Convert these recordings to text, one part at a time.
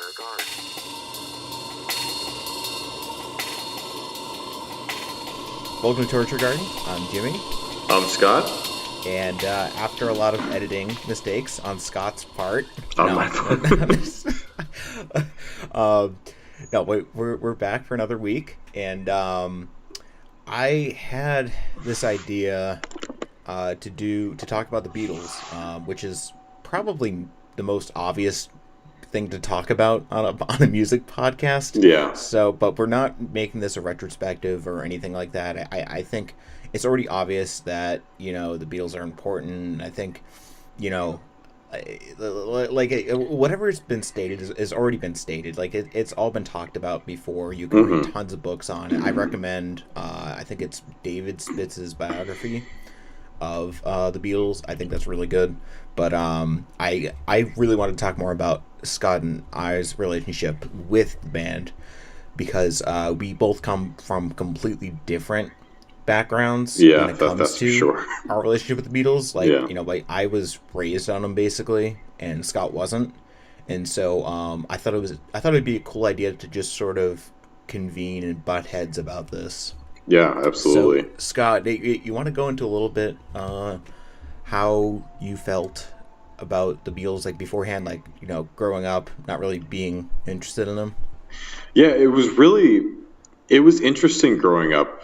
avant-garde. Welcome to Torture Garden. I'm Jimmy. I'm Scott. And after a lot of editing mistakes on Scott's part, My we're back for another week, and I had this idea to talk about the Beatles, which is probably the most obvious thing to talk about on a music podcast. Yeah. So, but we're not making this a retrospective or anything like that. I think it's already obvious that, the Beatles are important. I think, whatever has been stated has already been stated. Like, it's all been talked about before. You can read tons of books on it. I recommend, I think it's David Spitz's Biography of the Beatles. I think that's really good. But I really want to talk more about Scott and I's relationship with the band, because we both come from completely different backgrounds when it comes to sure. our relationship with the Beatles. Like I was raised on them basically, and Scott wasn't, and so I thought it'd be a cool idea to just sort of convene and butt heads about this. Yeah, absolutely. So, Scott, you want to go into a little bit how you felt about the Beatles, like beforehand, like, growing up, not really being interested in them? Yeah, it was interesting growing up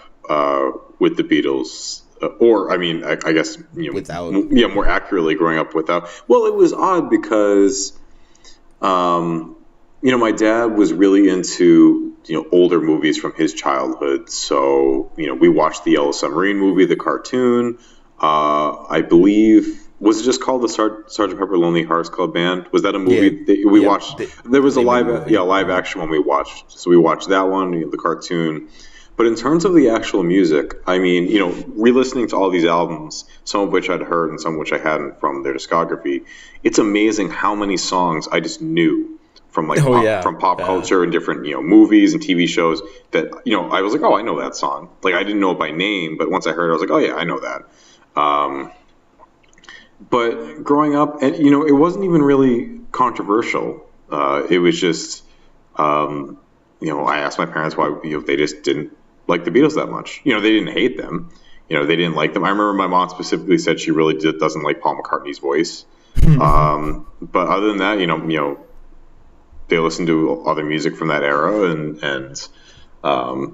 with the Beatles, I guess, without. Yeah, more accurately growing up without. Well, it was odd because, my dad was really into, older movies from his childhood. So, we watched the Yellow Submarine movie, the cartoon. I believe, was it just called the Sgt. Pepper Lonely Hearts Club Band? Was that a movie that we watched? There was a live action one we watched. So we watched that one, the cartoon. But in terms of the actual music, I mean, re-listening to all these albums, some of which I'd heard and some of which I hadn't from their discography, it's amazing how many songs I just knew from pop culture and different, movies and TV shows that, I was like, oh, I know that song. Like, I didn't know it by name, but once I heard it, I was like, oh yeah, I know that. But growing up, and it wasn't even really controversial. It was just, I asked my parents why they just didn't like the Beatles that much. They didn't hate them. They didn't like them. I remember my mom specifically said she really doesn't like Paul McCartney's voice. But other than that, they listened to other music from that era, and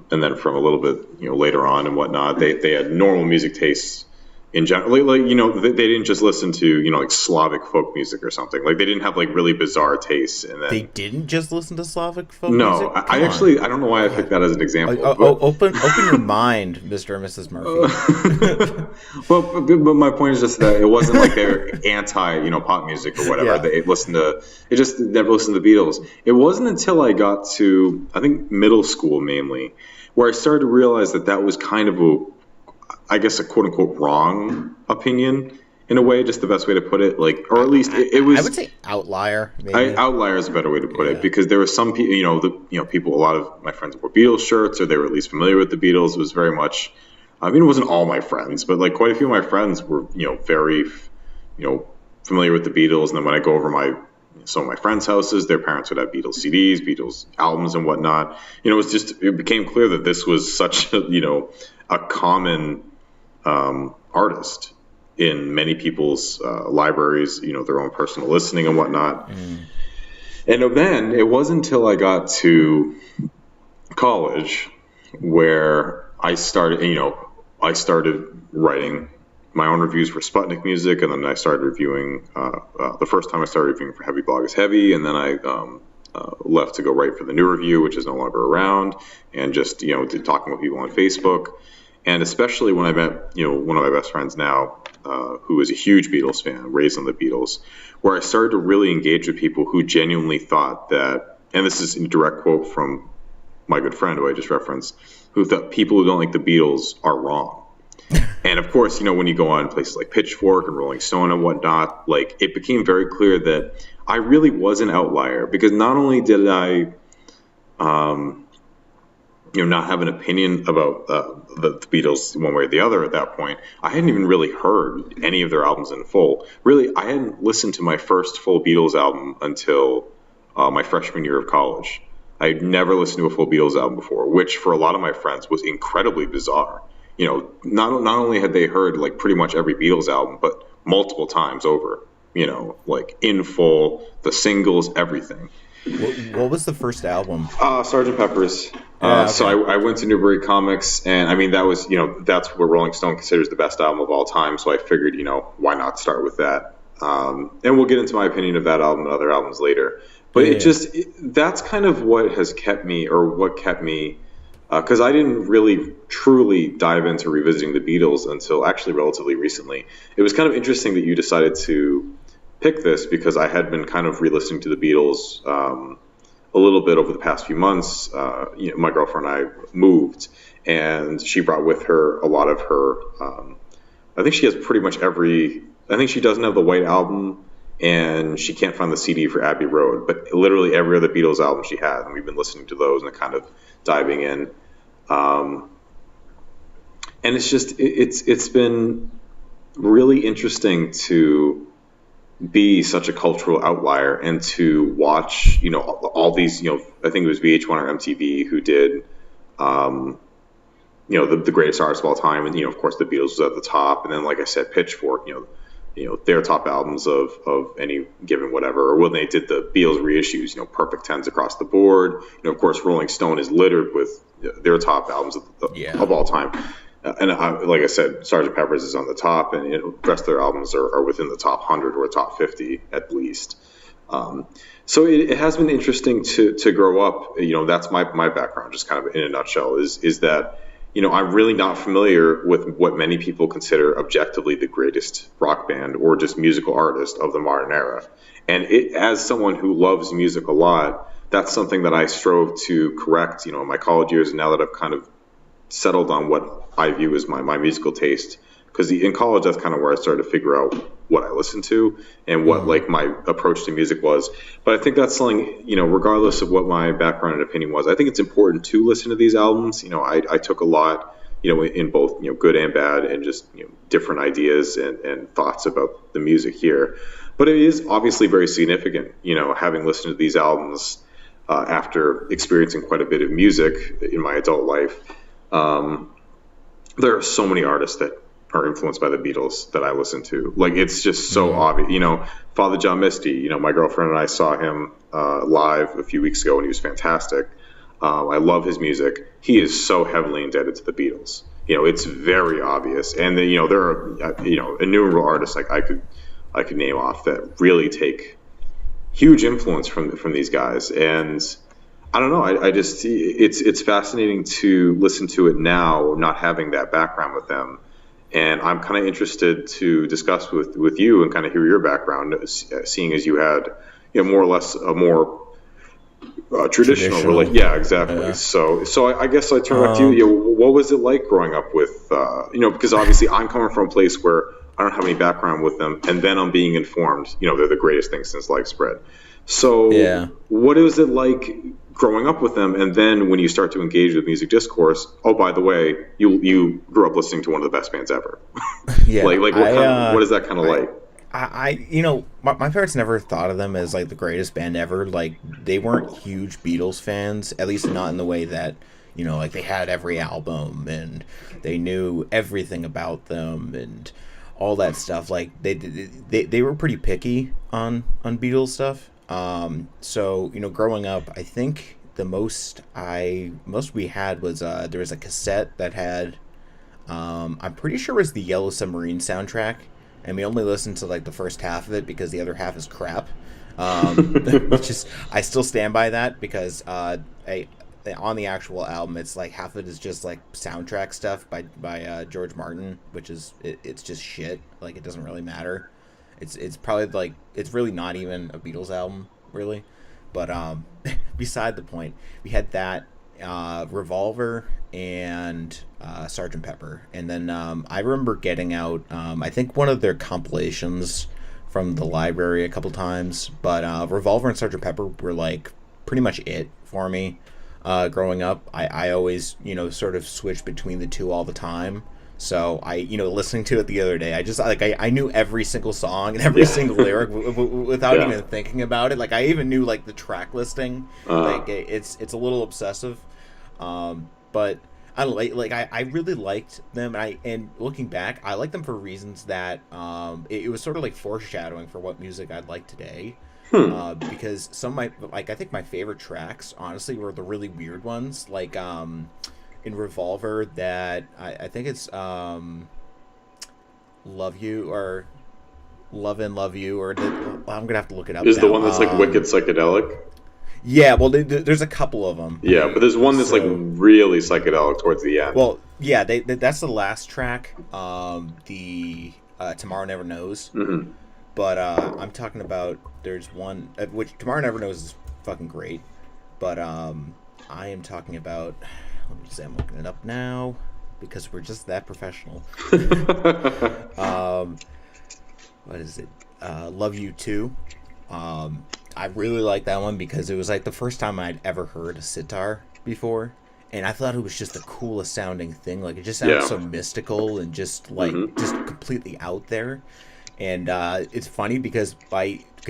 then from a little bit later on and whatnot, they had normal music tastes in general. They didn't just listen to like Slavic folk music or something. Like, they didn't have like really bizarre tastes. And then they didn't just listen to Slavic folk music? No, I don't know why I picked that as an example. Open your mind, Mr. and Mrs. Murphy. But my point is just that it wasn't like they're anti pop music or whatever. Yeah. They just never listened to the Beatles. It wasn't until I got to, I think, middle school mainly, where I started to realize that was kind of a quote unquote wrong opinion in a way, just the best way to put it. Like, or at least it was. I would say outlier. Maybe. Outlier is a better way to put it, because there were some people, people. A lot of my friends wore Beatles shirts, or they were at least familiar with the Beatles. It was very much. I mean, it wasn't all my friends, but like quite a few of my friends were, very, familiar with the Beatles. And then when I go over some of my friends' houses, their parents would have Beatles CDs, Beatles albums, and whatnot. It became clear that this was such a common artist in many people's libraries, their own personal listening and whatnot. And then it wasn't until I got to college where I started writing my own reviews for Sputnik Music, and then I started reviewing. The first time I started reviewing for Heavy Blog is Heavy, and then I left to go write for the New Review, which is no longer around, and just talking with people on Facebook. And especially when I met, one of my best friends now, who is a huge Beatles fan, raised on the Beatles, where I started to really engage with people who genuinely thought that, and this is a direct quote from my good friend who I just referenced, who thought people who don't like the Beatles are wrong. And of course, when you go on places like Pitchfork and Rolling Stone and whatnot, like, it became very clear that I really was an outlier, because not only did I, not have an opinion about the Beatles one way or the other at that point, I hadn't even really heard any of their albums in full. Really, I hadn't listened to my first full Beatles album until my freshman year of college. I had never listened to a full Beatles album before, which for a lot of my friends was incredibly bizarre. Not only had they heard like pretty much every Beatles album, but multiple times over. Like in full, the singles, everything. What was the first album? Sergeant Pepper's. Yeah, So okay. I went to Newbury Comics, and I mean that was that's what Rolling Stone considers the best album of all time. So I figured why not start with that. And we'll get into my opinion of that album and other albums later. But Yeah. that's kind of what has kept me, or what kept me, because I didn't really truly dive into revisiting the Beatles until actually relatively recently. It was kind of interesting that you decided to pick this because I had been kind of re-listening to the Beatles a little bit over the past few months. My girlfriend and I moved, and she brought with her a lot of her. I think she has pretty much every. I think she doesn't have the White Album, and she can't find the CD for Abbey Road, but literally every other Beatles album she had, and we've been listening to those and kind of diving in. Um, and it's been really interesting to be such a cultural outlier and to watch all these I think it was VH1 or MTV who did the greatest artists of all time, and of course the Beatles was at the top, and then like I said, Pitchfork, their top albums of any given whatever, or when they did the Beatles reissues, perfect tens across the board. Of course, Rolling Stone is littered with their top albums Yeah. of all time. And like I said, Sgt. Pepper's is on the top, and the rest of their albums are within the top 100 or top 50 at least. So it has been interesting to grow up. That's my background, just kind of in a nutshell, is that I'm really not familiar with what many people consider objectively the greatest rock band or just musical artist of the modern era. And as someone who loves music a lot, that's something that I strove to correct, in my college years, and now that I've kind of settled on what I view as my musical taste. Because in college, that's kind of where I started to figure out what I listened to and what like my approach to music was. But I think that's something, regardless of what my background and opinion was, I think it's important to listen to these albums. I took a lot, in both, good and bad, and just, different ideas and thoughts about the music here. But it is obviously very significant, having listened to these albums after experiencing quite a bit of music in my adult life. There are so many artists that are influenced by the Beatles that I listen to. Like, it's just so obvious. Father John Misty, my girlfriend and I saw him live a few weeks ago, and he was fantastic. I love his music. He is so heavily indebted to the Beatles. It's very obvious. And then, there are innumerable artists like I could name off that really take huge influence from these guys. And I don't know. I just it's fascinating to listen to it now, not having that background with them. And I'm kind of interested to discuss with you and kind of hear your background, seeing as you had, more or less a more traditional. Yeah, exactly. Yeah. So I guess I turn back to you. What was it like growing up with, because obviously I'm coming from a place where I don't have any background with them, and then I'm being informed, they're the greatest thing since sliced bread. So Yeah. what was it like growing up with them, and then when you start to engage with music discourse, oh, by the way, you grew up listening to one of the best bands ever. Yeah. What is that kind of like? My parents never thought of them as like the greatest band ever. Like, they weren't huge Beatles fans, at least not in the way that, like they had every album and they knew everything about them and all that stuff. Like, they were pretty picky on Beatles stuff. So, growing up, I think the most we had was there was a cassette that had I'm pretty sure it was the Yellow Submarine soundtrack, and we only listened to like the first half of it because the other half is crap. Which is, I still stand by that, because on the actual album, it's like half of it is just like soundtrack stuff by George Martin, which is it's just shit. Like, it doesn't really matter. It's probably like, it's really not even a Beatles album, really. But beside the point, we had that Revolver and Sgt. Pepper, and then I remember getting out I think one of their compilations from the library a couple times. But Revolver and Sgt. Pepper were like pretty much it for me growing up. I always sort of switched between the two all the time. So listening to it the other day, I just like I knew every single song and every single lyric without even thinking about it. Like I even knew like the track listing. Like it's a little obsessive, but I don't I really liked them. And looking back, I like them for reasons that it was sort of like foreshadowing for what music I'd like today. Because some of my I think my favorite tracks honestly were the really weird ones, like in Revolver, that I think it's Love You or Love and Love You, or I'm gonna have to look it up. Is now. The one that's like wicked psychedelic? Yeah, well, there's a couple of them. Yeah, but there's one that's like really psychedelic towards the end. Well, yeah, that's the last track. The Tomorrow Never Knows. Mm-hmm. But I'm talking about there's one which Tomorrow Never Knows is fucking great. But I am talking about. Let me see, I'm looking it up now because we're just that professional. What is it? Love You Too. I really like that one because it was like the first time I'd ever heard a sitar before, and I thought it was just the coolest sounding thing. Like it just sounded so mystical and just like just completely out there. And it's funny because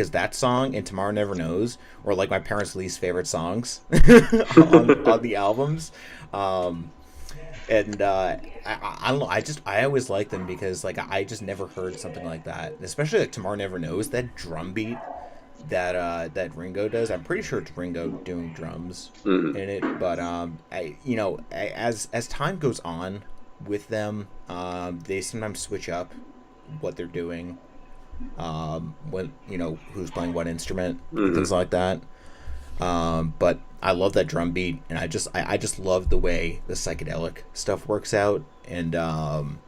that song and Tomorrow Never Knows were like my parents' least favorite songs on the albums. And I don't know. I always liked them because like I just never heard something like that, especially like Tomorrow Never Knows. That drum beat that Ringo does. I'm pretty sure it's Ringo doing drums in it. But as time goes on with them, they sometimes switch up what they're doing, who's playing what instrument, things like that. But I love that drum beat, and I just love the way the psychedelic stuff works out. And then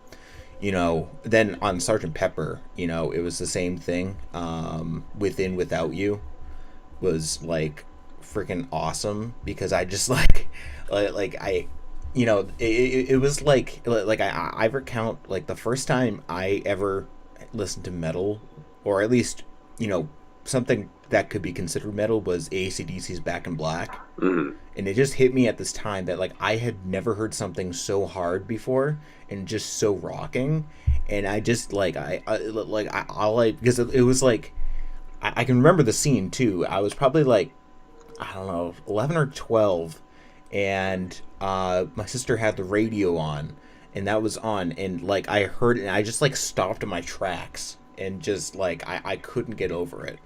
on Sgt. Pepper, it was the same thing. Within Without You was like freaking awesome because I just like I. It was like I recount like the first time I ever listened to metal, or at least something that could be considered metal, was AC/DC's Back in Black. And it just hit me at this time that like I had never heard something so hard before and just so rocking. And I just like I because it was like I can remember the scene too. I was probably like, I don't know, 11 or 12, and my sister had the radio on, and that was on, and like I heard it, and I just like stopped in my tracks and just like I couldn't get over it.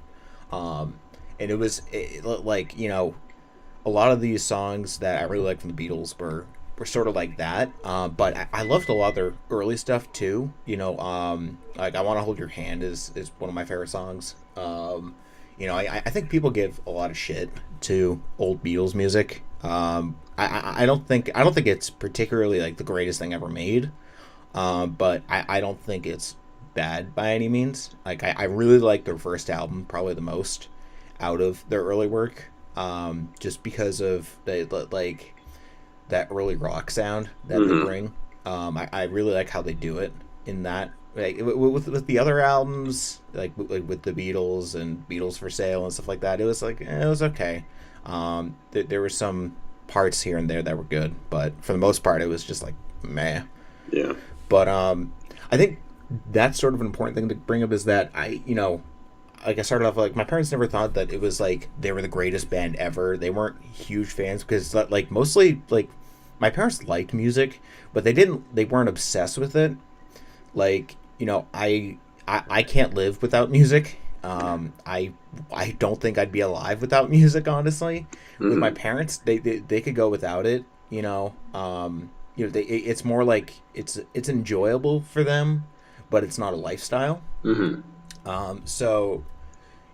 And it was like a lot of these songs that I really like from the Beatles were sort of like that. But I loved a lot of their early stuff too. Like I Want to Hold Your Hand is one of my favorite songs. I think people give a lot of shit to old Beatles music. I don't think it's particularly like the greatest thing ever made. But I don't think it's bad by any means. Like I really like their first album probably the most out of their early work, just because of like that early rock sound that they bring. I really like how they do it in that, like with the other albums, like with the Beatles and Beatles for Sale and stuff like that. It was like it was okay. There were some parts here and there that were good, but for the most part it was just like meh. Yeah. But I think that's sort of an important thing to bring up, is that I started off like my parents never thought that it was like they were the greatest band ever. They weren't huge fans because like mostly like my parents liked music, but they weren't obsessed with it. Like I can't live without music. I don't think I'd be alive without music, honestly. With my parents, they could go without it. It's more like it's enjoyable for them, but it's not a lifestyle. So,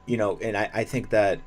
and I think that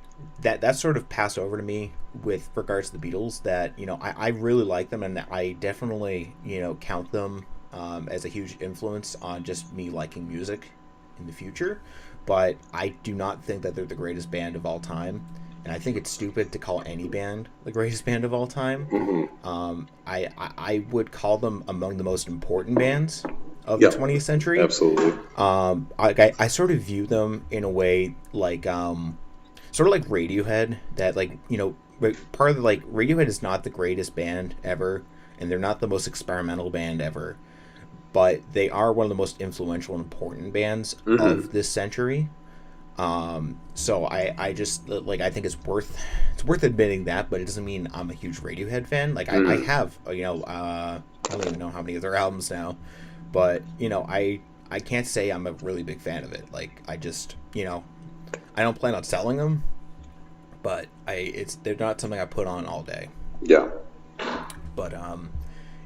sort of passed over to me with regards to the Beatles, that, I really like them, and I definitely, count them as a huge influence on just me liking music in the future. But I do not think that they're the greatest band of all time. And I think it's stupid to call any band the greatest band of all time. I would call them among the most important bands of the 20th century. Absolutely. I sort of view them in a way like sort of like Radiohead, that like part of the, like, Radiohead is not the greatest band ever, and they're not the most experimental band ever, but they are one of the most influential and important bands of this century. So I just like, I think it's worth admitting that, but it doesn't mean I'm a huge Radiohead fan. Like I have, I don't even know how many of their albums now, but I can't say I'm a really big fan of it. Like I just, I don't plan on selling them, but they're not something I put on all day. Yeah. But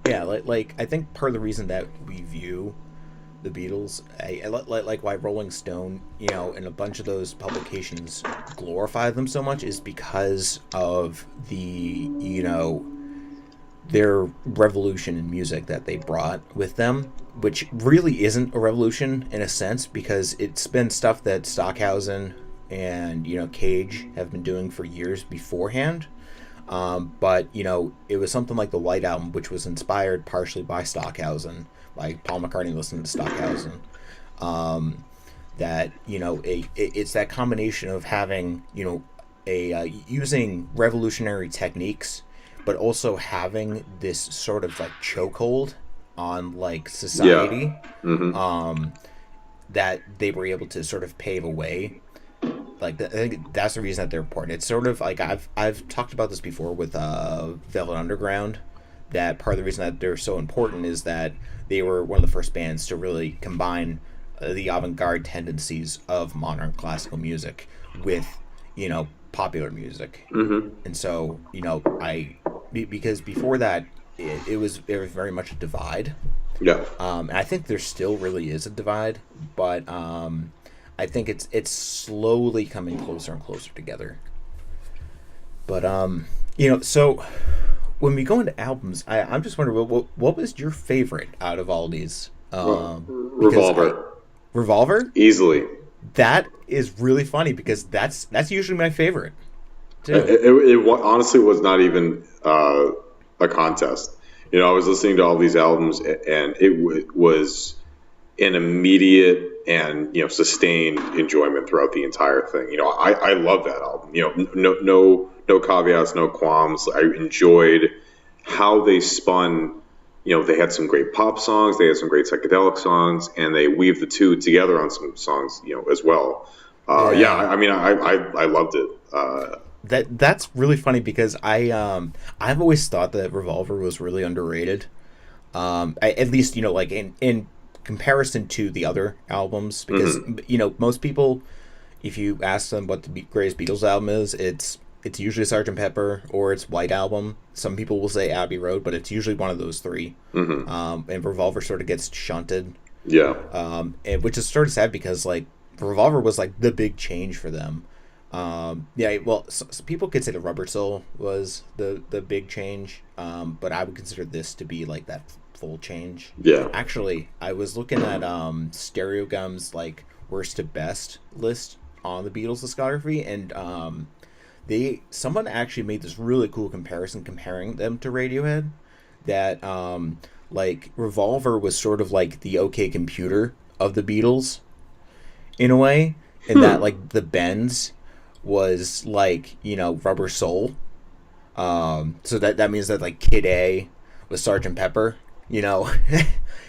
yeah, like I think part of the reason that we view the Beatles, like why Rolling Stone, and a bunch of those publications glorify them so much, is because of the, their revolution in music that they brought with them, which really isn't a revolution in a sense, because it's been stuff that Stockhausen and, Cage have been doing for years beforehand. But, it was something like the White Album, which was inspired partially by Stockhausen, like Paul McCartney listened to Stockhausen. That, it's that combination of having, using revolutionary techniques, but also having this sort of like chokehold on like society, that they were able to sort of pave a way. Like I think that's the reason that they're important. It's sort of like I've talked about this before with Velvet Underground, that part of the reason that they're so important is that they were one of the first bands to really combine the avant-garde tendencies of modern classical music with, popular music. And so, because before that, it was very much a divide. Yeah. And I think there still really is a divide, but I think it's slowly coming closer and closer together. But so when we go into albums, I'm just wondering, what was your favorite out of all these? Revolver. Revolver? Easily. That is really funny, because that's usually my favorite too. It honestly was not even a contest. I was listening to all these albums, and it was an immediate and sustained enjoyment throughout the entire thing. I love that album. No caveats, no qualms. I enjoyed how they spun. They had some great pop songs, they had some great psychedelic songs, and they weaved the two together on some songs, as well. I mean, I loved it. That's really funny, because I've always thought that Revolver was really underrated. At least like in comparison to the other albums, because most people, if you ask them what the greatest Beatles album is, it's usually Sgt. Pepper or it's White Album. Some people will say Abbey Road, but it's usually one of those three. And Revolver sort of gets shunted. Yeah. And which is sort of sad, because like Revolver was like the big change for them. Well, so people could say the Rubber Soul was the big change, but I would consider this to be like that full change. Yeah. Actually, I was looking at Stereo Gum's like worst to best list on the Beatles discography, and someone actually made this really cool comparison comparing them to Radiohead, that like Revolver was sort of like the OK Computer of the Beatles in a way, and that like the Bends was like Rubber Soul. So that means that like Kid A was Sgt. Pepper.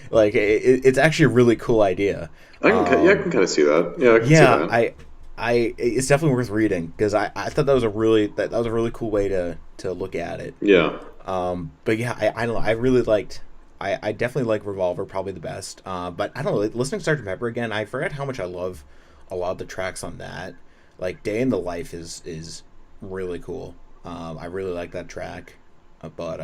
Like it's actually a really cool idea. I can kind of see that. Yeah, I can see that. It's definitely worth reading, because I thought that was a really cool way to look at it. Yeah. But yeah, I don't know. I really liked. I definitely like Revolver probably the best. But I don't know. Listening to Sgt. Pepper again, I forgot how much I love a lot of the tracks on that. Like Day in the Life is really cool. I really like that track. But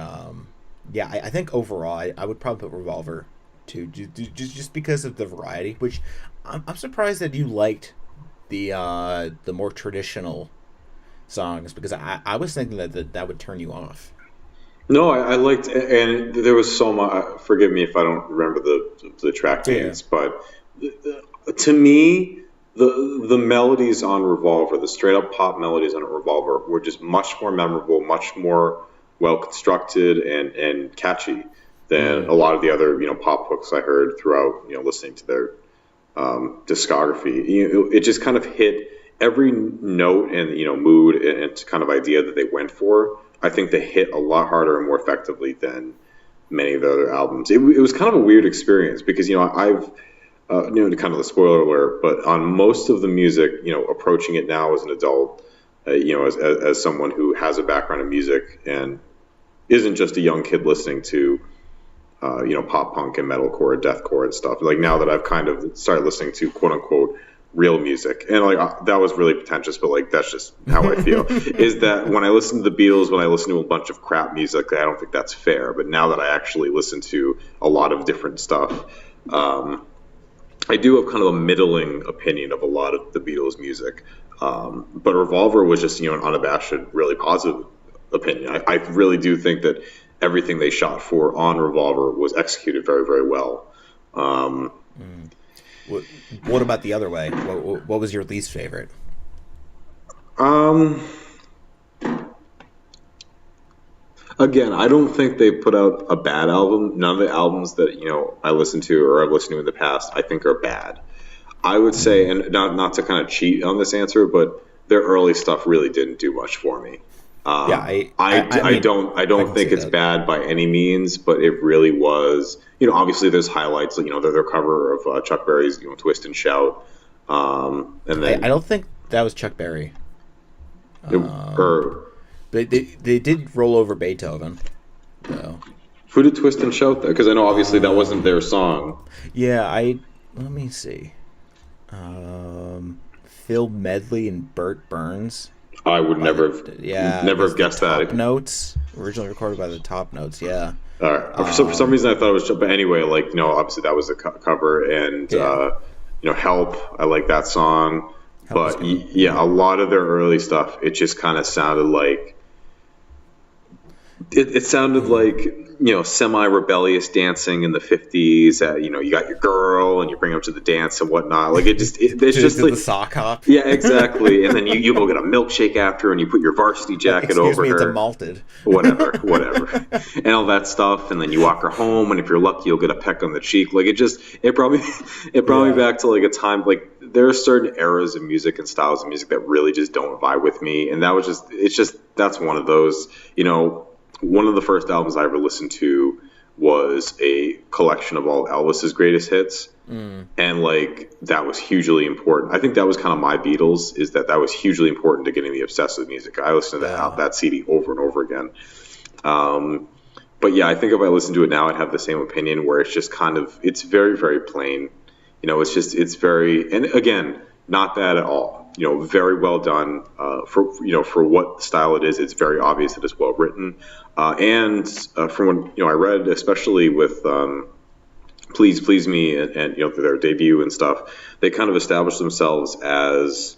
yeah, I think overall I would probably put Revolver too, just because of the variety. Which I'm surprised that you liked the more traditional songs, because I was thinking that would turn you off. No, I liked, and there was so much. Forgive me if I don't remember the track names, but to me, the melodies on Revolver, the straight up pop melodies on Revolver, were just much more memorable, much more well constructed and catchy than a lot of the other pop hooks I heard throughout listening to their discography. It just kind of hit every note and mood and kind of idea that they went for. I think they hit a lot harder and more effectively than many of the other albums. It was kind of a weird experience because I've kind of the spoiler alert, but on most of the music, approaching it now as an adult, as someone who has a background in music and isn't just a young kid listening to pop punk and metalcore and deathcore and stuff. Like now that I've kind of started listening to quote unquote real music, and like that was really pretentious, but like that's just how I feel. Is that when I listen to the Beatles, when I listen to a bunch of crap music, I don't think that's fair. But now that I actually listen to a lot of different stuff, I do have kind of a middling opinion of a lot of the Beatles music. But Revolver was just an unabashed, really positive opinion. I really do think that everything they shot for on Revolver was executed very, very well. What about the other way? What was your least favorite? Again, I don't think they put out a bad album. None of the albums that I listened to or I've listened to in the past, I think are bad. I would say, and not to kind of cheat on this answer, but their early stuff really didn't do much for me. I don't think it's bad by any means, but it really was. Obviously there's highlights. Their cover of Chuck Berry's "Twist and Shout," and then I don't think that was Chuck Berry. They did roll over Beethoven, though. Who did "Twist and Shout" though? Because I know obviously that wasn't their song. Yeah, let me see. Phil Medley and Bert Burns. I would never have guessed that. Top Notes, originally recorded by the Top Notes. Yeah. All right. For some reason, I thought it was. But anyway, obviously that was a cover, and "Help." I like that song, but a lot of their early stuff, it just kind of sounded like. It sounded like semi-rebellious dancing in the 50s. You got your girl and you bring them to the dance and whatnot. Like it's just like the sock hop. Yeah, exactly. And then you go get a milkshake after and you put your varsity jacket over her. It's a malted. Whatever, and all that stuff. And then you walk her home, and if you're lucky, you'll get a peck on the cheek. Like it brought me back to like a time like. There are certain eras of music and styles of music that really just don't vibe with me, and that's one of those. One of the first albums I ever listened to was a collection of all Elvis's greatest hits, and like that was hugely important. I think that was kind of my Beatles. Is that was hugely important to getting me obsessed with music. I listened to that CD over and over again. But yeah, I think if I listened to it now, I'd have the same opinion. Where it's just it's very, very plain. It's very, and again, not bad at all. Very well done for what style it is. It's very obvious that it's well written. And from what I read, especially with "Please Please Me" and their debut and stuff, they kind of established themselves as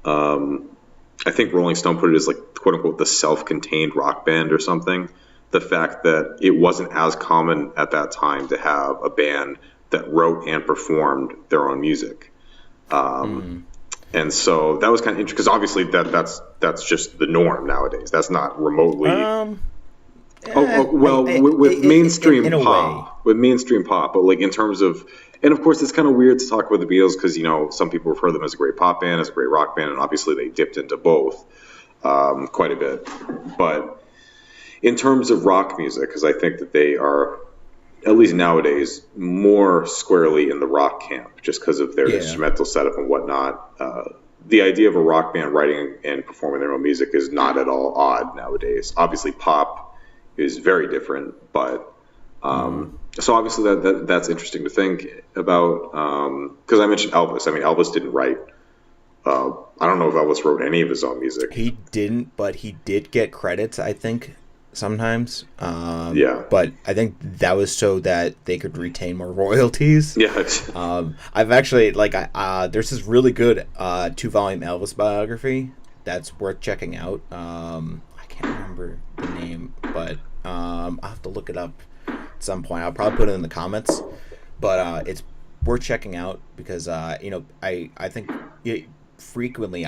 I think Rolling Stone put it as like quote unquote the self-contained rock band or something. The fact that it wasn't as common at that time to have a band that wrote and performed their own music. And so that was kind of interesting because obviously that's just the norm nowadays. That's not remotely. With mainstream pop, but like in terms of, and of course it's kind of weird to talk about the Beatles because some people refer to them as a great pop band, as a great rock band, and obviously they dipped into both quite a bit. But in terms of rock music, because I think that they are, at least nowadays, more squarely in the rock camp, just because of their instrumental setup and whatnot. The idea of a rock band writing and performing their own music is not at all odd nowadays. Obviously, pop is very different, but so obviously that's interesting to think about. Because I mentioned Elvis. I mean, Elvis didn't write. I don't know if Elvis wrote any of his own music. He didn't, but he did get credits, I think. Sometimes, but I think that was so that they could retain more royalties. I've actually there's this really good 2-volume Elvis biography that's worth checking out. I can't remember the name, but I'll have to look it up at some point. I'll probably put it in the comments, but it's worth checking out because I think frequently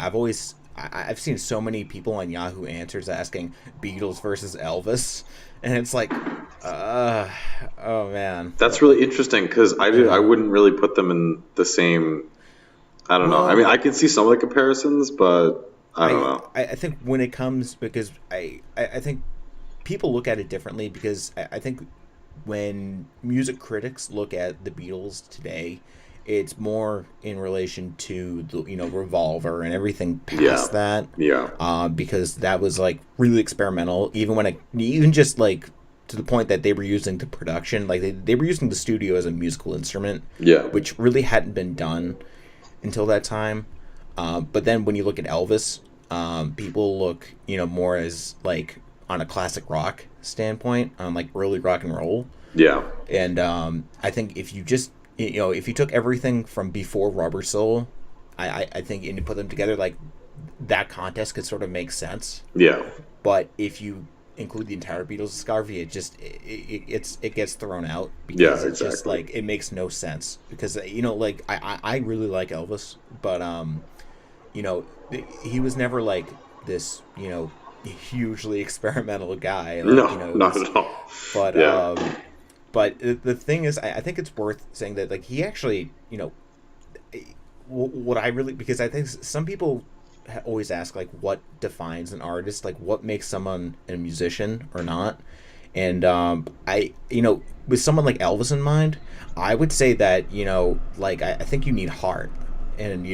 I've seen so many people on Yahoo Answers asking Beatles versus Elvis, and it's like, oh man, that's really interesting because I wouldn't really put them in the same. I don't know. I mean, I can see some of the comparisons, but I don't know. I think when it comes, because I think people look at it differently because I think when music critics look at the Beatles today, it's more in relation to the Revolver and everything Yeah. past that, Yeah. because that was like really experimental. Even just like to the point that they were using the production, like they were using the studio as a musical instrument, Yeah. which really hadn't been done until that time. But then when you look at Elvis, people look more as like on a classic rock standpoint, on like early rock and roll. Yeah. And I think if you just if you took everything from before Rubber Soul, I think and you put them together, like that contest could sort of make sense. Yeah. But if you include the entire Beatles discography, it gets thrown out Yeah, because it's just exactly. like it makes no sense. Because like I really like Elvis, but you know he was never like this hugely experimental guy. Like No, it not was, at all. but Yeah. the thing is, I think it's worth saying that like he actually what I really, because I think some people always ask like what defines an artist, like what makes someone a musician or not. And I with someone like Elvis in mind, I would say that like I think you need heart. And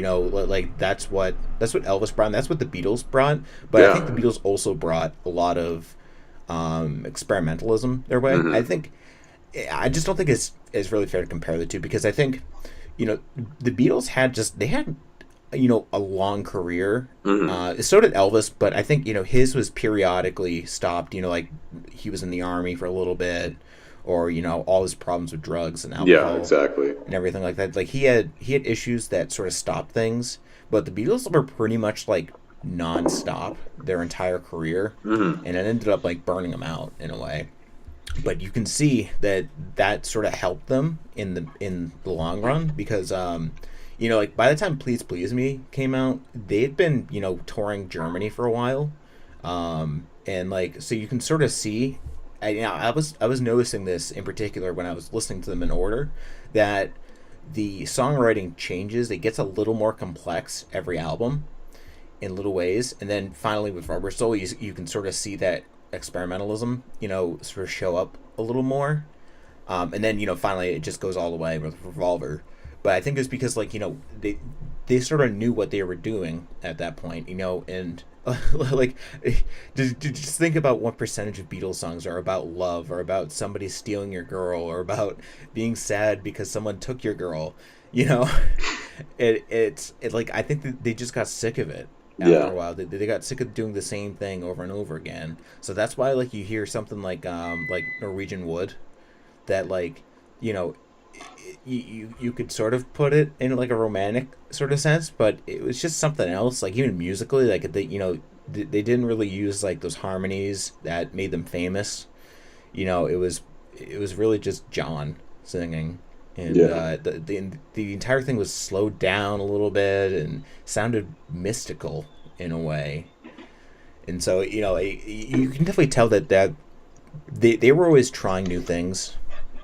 like that's what Elvis brought, and that's what the Beatles brought. But I think Yeah. the Beatles also brought a lot of experimentalism their way. Hmm. I just don't think it's really fair to compare the two, because I think the Beatles had a long career. Hmm. So did Elvis, but I think his was periodically stopped. Like he was in the army for a little bit, or all his problems with drugs and Yeah, alcohol exactly. and everything like that. Like he had issues that sort of stopped things, but the Beatles were pretty much like non-stop their entire career, Hmm. and it ended up like burning them out in a way. But you can see that sort of helped them in the long run, because like by the time Please Please Me came out, they'd been touring Germany for a while, and like so you can sort of see. I was noticing this in particular when I was listening to them in order, that the songwriting changes. It gets a little more complex every album in little ways, and then finally with Rubber Soul, you can sort of see that experimentalism, sort of show up a little more, and then finally it just goes all the way with Revolver. But I think it's because like they sort of knew what they were doing at that point, and like just think about what percentage of Beatles songs are about love, or about somebody stealing your girl, or about being sad because someone took your girl. You know, it's like I think that they just got sick of it after Yeah. a while. They got sick of doing the same thing over and over again. So that's why like you hear something like Norwegian Wood, that like you know you could sort of put it in like a romantic sort of sense, but it was just something else. Like even musically, like they didn't really use like those harmonies that made them famous. It was really just John singing, and Yeah. the entire thing was slowed down a little bit and sounded mystical in a way. And so you can definitely tell that they were always trying new things.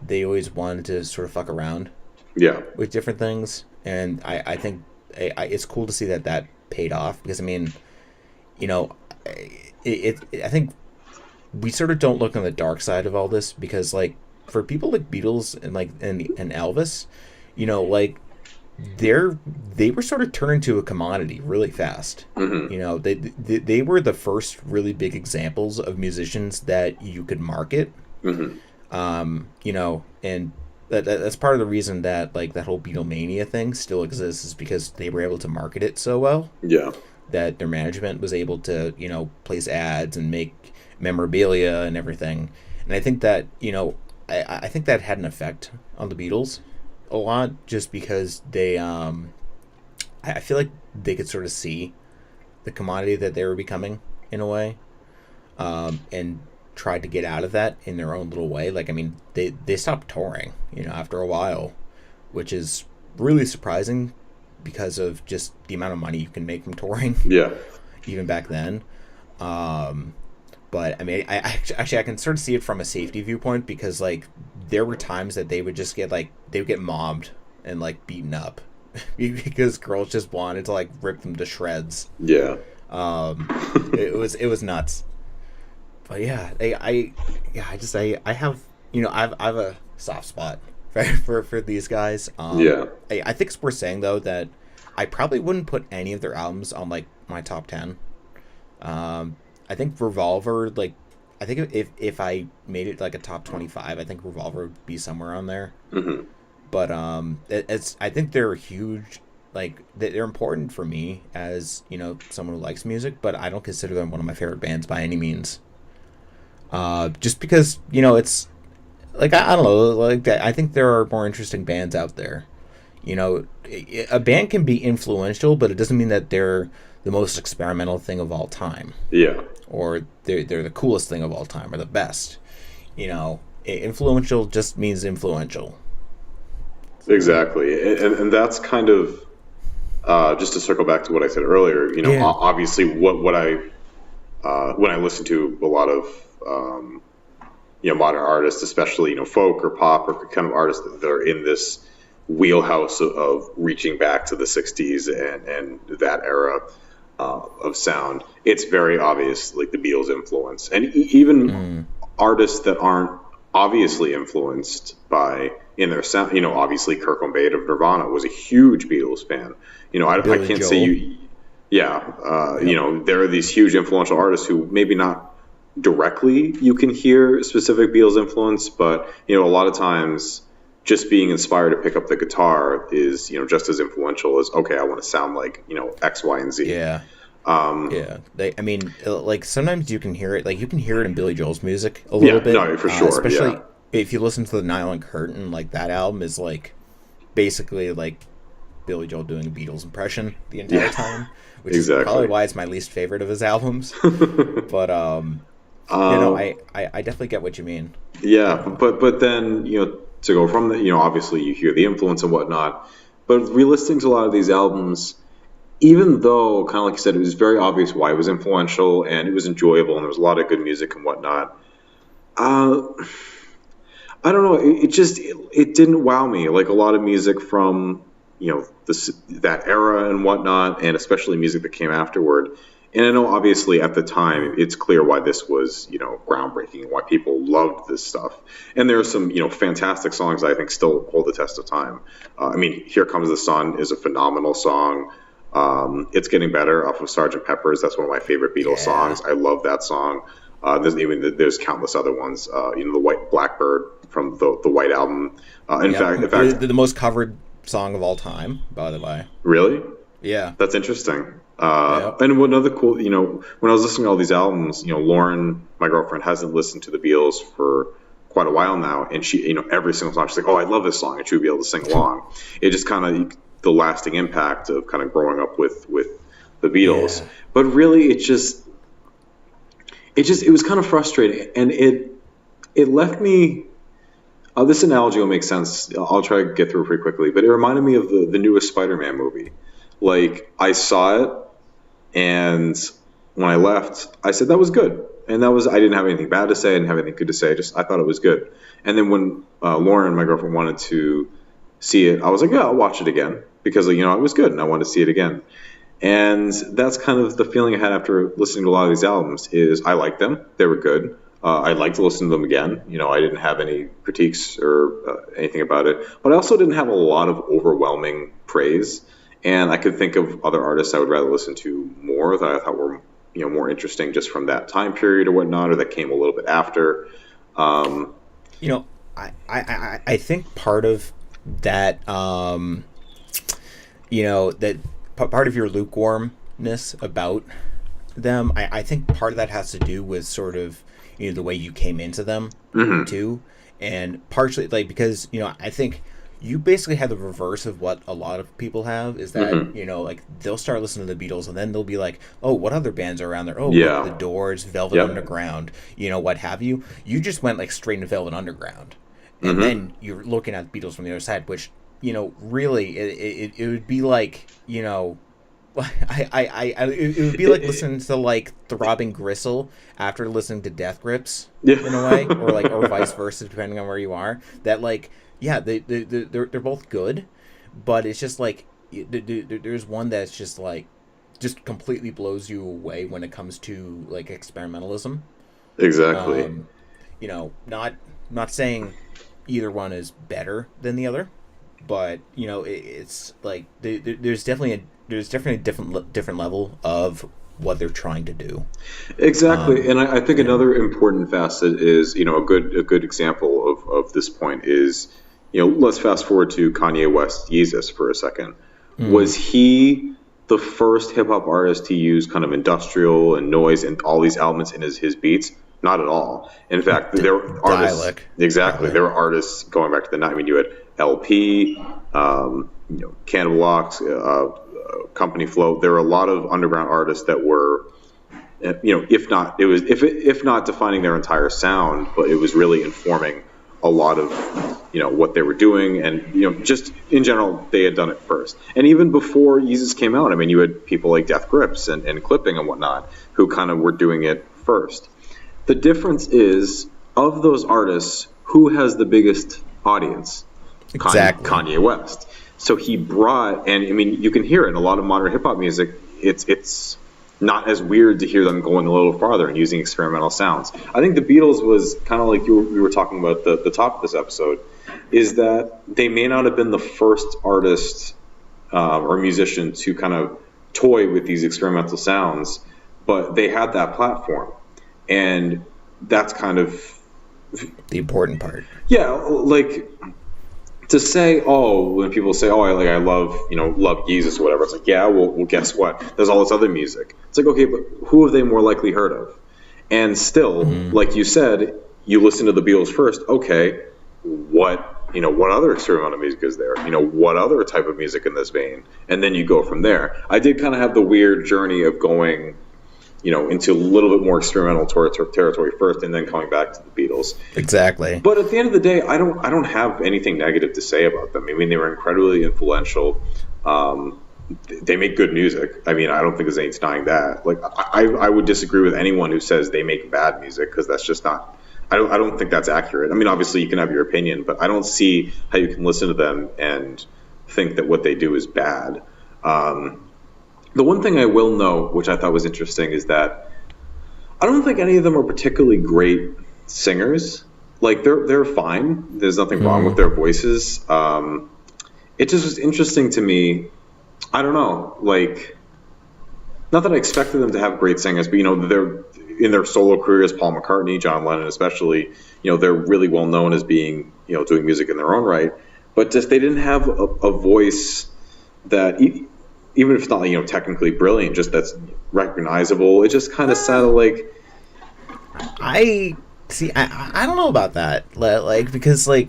They always wanted to sort of fuck around Yeah. with different things, and I think it's cool to see that paid off, because I mean, you know, I think we sort of don't look on the dark side of all this, because like for people like Beatles and like and Elvis, like they were sort of turned into a commodity really fast. Hmm. They were the first really big examples of musicians that you could market. Hmm. And that's part of the reason that like that whole Beatlemania thing still exists, is because they were able to market it so well, Yeah. that their management was able to place ads and make memorabilia and everything. And I think that I think that had an effect on the Beatles a lot, just because they I feel like they could sort of see the commodity that they were becoming in a way, and tried to get out of that in their own little way. Like I mean, they stopped touring, after a while, which is really surprising because of just the amount of money you can make from touring, Yeah. even back then. Um, but I mean, actually I can sort of see it from a safety viewpoint, because like there were times that they would get mobbed and like beaten up because girls just wanted to like rip them to shreds. Yeah. It was nuts. But yeah, I have I've a soft spot for these guys. Yeah. I think it's worth saying though that I probably wouldn't put any of their albums on like my top 10. I think Revolver, like, I think if I made it like a top 25, I think Revolver would be somewhere on there. Hmm. But it's I think they're huge. Like they're important for me as someone who likes music, but I don't consider them one of my favorite bands by any means. Just because it's like I don't know, like I think there are more interesting bands out there. A band can be influential, but it doesn't mean that they're the most experimental thing of all time, Yeah. or they're the coolest thing of all time, or the best. Influential just means influential. Exactly, and that's kind of just to circle back to what I said earlier. Yeah. Obviously, what I when I listen to a lot of modern artists, especially folk or pop or kind of artists that are in this wheelhouse of reaching back to the '60s and that era of sound, it's very obvious, like the Beatles influence, and even artists that aren't obviously influenced by in their sound. Obviously Kurt Cobain of Nirvana was a huge Beatles fan. I can't say you. Yeah, there are these huge influential artists who maybe not directly you can hear specific Beatles influence, but a lot of times just being inspired to pick up the guitar is just as influential as, okay, I want to sound like X, Y, and Z. Yeah. Yeah. I mean, like sometimes you can hear it. Like you can hear it in Billy Joel's music a little bit. No, for sure. Especially Yeah. if you listen to the Nylon Curtain. Like that album is like basically like Billy Joel doing a Beatles impression the entire time, which is probably why it's my least favorite of his albums. But I definitely get what you mean. Yeah, but then to go from the obviously you hear the influence and whatnot, but re-listening to a lot of these albums, even though kind of like you said, it was very obvious why it was influential and it was enjoyable and there was a lot of good music and whatnot. I don't know. It didn't wow me like a lot of music from that era and whatnot, and especially music that came afterward. And I know obviously at the time it's clear why this was groundbreaking and why people loved this stuff. And there are some fantastic songs that I think still hold the test of time. I mean, "Here Comes the Sun" is a phenomenal song. "It's Getting Better" off of Sgt. Pepper's. That's one of my favorite Beatles songs. I love that song. There's countless other ones. The White Blackbird from the White Album. In fact, the most covered song of all time, by the way. Really? Yeah, that's interesting. And one other cool, when I was listening to all these albums, Lauren, my girlfriend, hasn't listened to the Beatles for quite a while now, and she, every single song, she's like, "Oh, I love this song," and she would be able to sing along. It just kind of the lasting impact of kind of growing up with the Beatles. Yeah. But really, it was kind of frustrating, and it left me. This analogy will make sense. I'll try to get through it pretty quickly, but it reminded me of the newest Spider-Man movie. Like, I saw it, and when I left, I said that was good, and I didn't have anything bad to say, I didn't have anything good to say. I thought it was good. And then when Lauren, my girlfriend, wanted to see it, I was like, yeah, I'll watch it again because it was good, and I wanted to see it again. And that's kind of the feeling I had after listening to a lot of these albums. Is I liked them; they were good. I'd like to listen to them again. I didn't have any critiques or anything about it, but I also didn't have a lot of overwhelming praise. And I could think of other artists I would rather listen to more that I thought were more interesting just from that time period or whatnot, or that came a little bit after. I think part of that, that part of your lukewarmness about them, I think part of that has to do with sort of the way you came into them too, and partially because I think you basically have the reverse of what a lot of people have, is that like they'll start listening to the Beatles and then they'll be like, oh, what other bands are around there? Oh, look, the Doors, Velvet Underground, what have you. You just went like straight into Velvet Underground, and then you're looking at the Beatles from the other side, which really it would be like it would be like listening to like Throbbing Gristle after listening to Death Grips in a way, or vice versa, depending on where you are. That like, yeah, they're both good, but it's just like there's one that's just like just completely blows you away when it comes to like experimentalism. Exactly. Not I'm not saying either one is better than the other, but it's like there's definitely a different level of what they're trying to do. Exactly, and I think You know, another important facet is, a good example of this point is, let's fast forward to Kanye West Yeezus for a second. Was he the first hip hop artist to use kind of industrial and noise and all these elements in his beats? Not at all. In fact, there were artists. dialect Exactly, probably. there were artists going back to the night. I mean, you had LP, Cannibal Ox, Company Flow. There were a lot of underground artists that were, if not defining their entire sound, but it was really informing a lot of what they were doing, and just in general they had done it first. And even before Yeezus came out, I mean, you had people like Death Grips and Clipping and whatnot who kind of were doing it first. The difference is, of those artists, who has the biggest audience? Exactly. Kanye West. So he brought, and I mean, you can hear it in a lot of modern hip hop music. It's not as weird to hear them going a little farther and using experimental sounds. I think the Beatles was kind of like we were talking about the top of this episode, is that they may not have been the first artist or musician to kind of toy with these experimental sounds, but they had that platform. And that's kind of the important part. Yeah, like to say, when people say, I love Yeezus or whatever, it's like, yeah, well, guess what? There's all this other music. It's like, okay, but who have they more likely heard of? And still, like you said, you listen to the Beatles first. Okay, what other experimental music is there? What other type of music in this vein? And then you go from there. I did kind of have the weird journey of going into a little bit more experimental territory first, and then coming back to the Beatles. Exactly. But at the end of the day, I don't have anything negative to say about them. I mean, they were incredibly influential. They make good music. I mean, I don't think there's any denying that. Like, I would disagree with anyone who says they make bad music, because that's just not. I don't think that's accurate. I mean, obviously you can have your opinion, but I don't see how you can listen to them and think that what they do is bad. The one thing I will note, which I thought was interesting, is that I don't think any of them are particularly great singers. Like, they're fine. There's nothing wrong with their voices. It just was interesting to me. I don't know. Like, not that I expected them to have great singers, but they're in their solo careers. Paul McCartney, John Lennon, especially. They're really well known as being doing music in their own right. But just they didn't have a voice that. Even if it's not technically brilliant, just that's recognizable. It just kind of sounded like. I don't know about that. Like, because I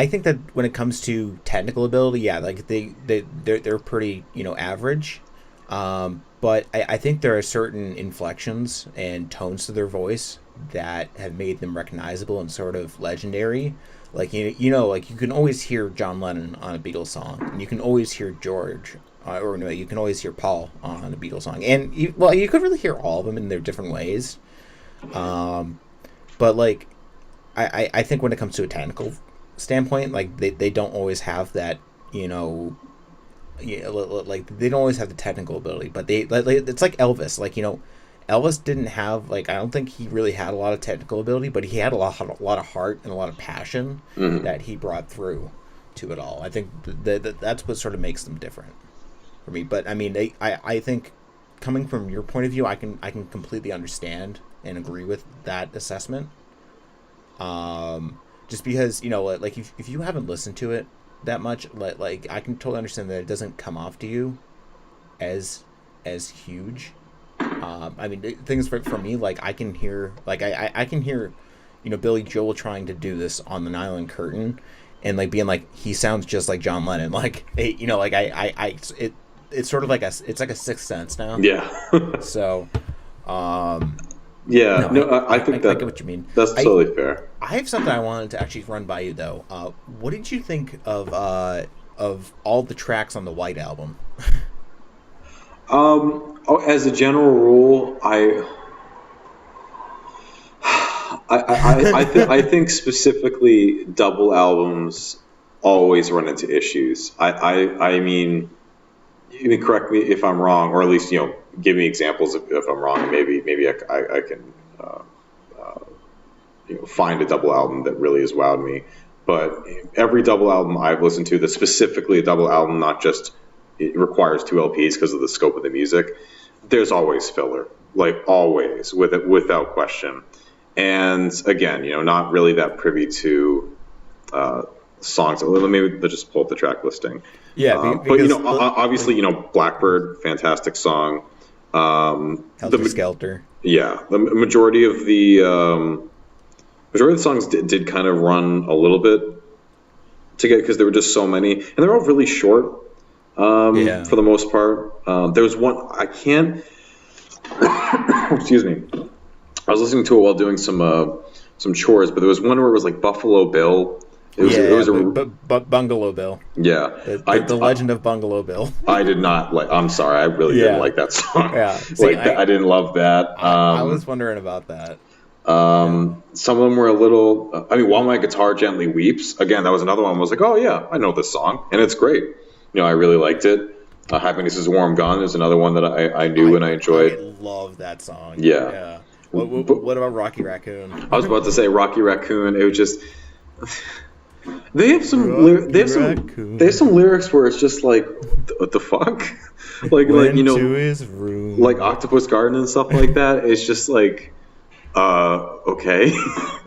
think that when it comes to technical ability, yeah, like they're pretty average. But I think there are certain inflections and tones to their voice that have made them recognizable and sort of legendary. Like, like you can always hear John Lennon on a Beatles song, and you can always hear George, or no, you can always hear Paul on a Beatles song, and you could really hear all of them in their different ways. But like, I think when it comes to a technical standpoint, like they don't always have that, like they don't always have the technical ability, but it's like Elvis, like Elvis didn't have, like, I don't think he really had a lot of technical ability, but he had a lot of heart and a lot of passion that he brought through to it all. I think that's what sort of makes them different for me. But I mean, I think coming from your point of view, I can completely understand and agree with that assessment. Just because like if you haven't listened to it that much, like I can totally understand that it doesn't come off to you as huge. I mean, things for me, like I can hear, like I can hear, Billy Joel trying to do this on the Nylon Curtain, and like being like, he sounds just like John Lennon, like like it's sort of like it's like a sixth sense now. Yeah. So, yeah. I think I that get what you mean. That's totally fair. I have something I wanted to actually run by you though. What did you think of all the tracks on the White Album? As a general rule, I think specifically double albums always run into issues. I mean, you can correct me if I'm wrong, or at least give me examples if I'm wrong. Maybe I can find a double album that really has wowed me. But every double album I've listened to, that's specifically a double album, not just it requires 2 LPs because of the scope of the music, there's always filler, like always, without question. And again, not really that privy to songs. Let's just pull up the track listing. Yeah, but obviously, Blackbird, fantastic song. Helter Skelter. Yeah, the majority of the songs did kind of run a little bit to get, because there were just so many, and they're all really short for the most part. There was one I can't. Excuse me. I was listening to it while doing some chores, but there was one where it was like Buffalo Bill. It was Bungalow Bill. Yeah, the Legend of Bungalow Bill. I did not like. I'm sorry, I really didn't like that song. Yeah, see, I didn't love that. I was wondering about that. Some of them were a little. While My Guitar Gently Weeps. Again, that was another one. I was like, oh yeah, I know this song, and it's great. I really liked it. Happiness Is a Warm Gun is another one that I knew and I enjoyed. I love that song. Yeah. What about Rocky Raccoon? I was about to say Rocky Raccoon. It was just. They have some lyrics where it's just like, what the fuck? To his room. Like Octopus Garden and stuff like that. It's just like, okay.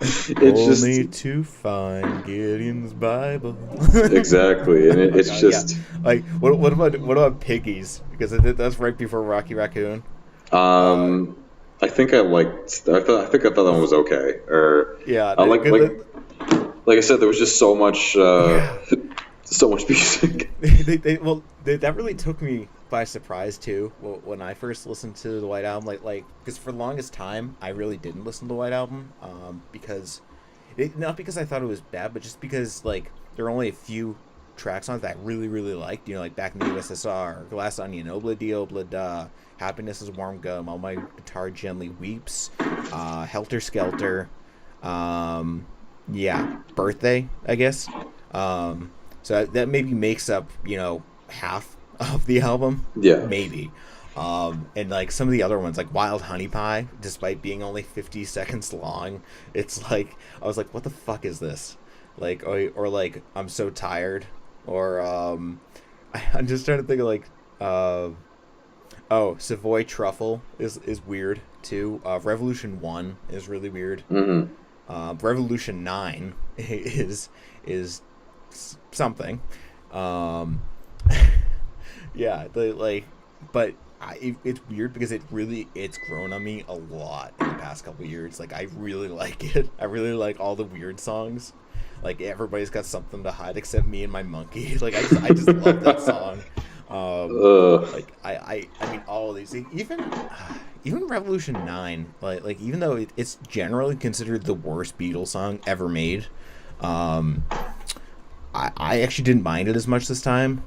It's only to find Gideon's Bible. Exactly, and it's just like what about Piggies? Because that's right before Rocky Raccoon. I think I liked. I thought that one was okay. Or like I said, there was just so much, so much music. That really took me by surprise too. When I first listened to the White Album, because for the longest time I really didn't listen to the White Album, because not because I thought it was bad, but just because there are only a few tracks on it that I really liked. Like Back in the USSR, Glass Onion, Obla Di Obla Da, Happiness Is a Warm Gun, While My Guitar Gently Weeps, Helter Skelter. Birthday, I guess. So that maybe makes up, half of the album. Yeah. Maybe. And some of the other ones, like Wild Honey Pie, despite being only 50 seconds long, it's like, I was like, what the fuck is this? Or I'm So Tired. Or, I'm just trying to think of Savoy Truffle is weird too. Revolution 1 is really weird. Mm-hmm. Revolution 9 is something. But it's weird because it's grown on me a lot in the past couple of years. I really like it. I really like all the weird songs. Everybody's got something to hide except me and my monkey. I just love that song. All of these, even Revolution 9, even though it's generally considered the worst Beatles song ever made, I actually didn't mind it as much this time.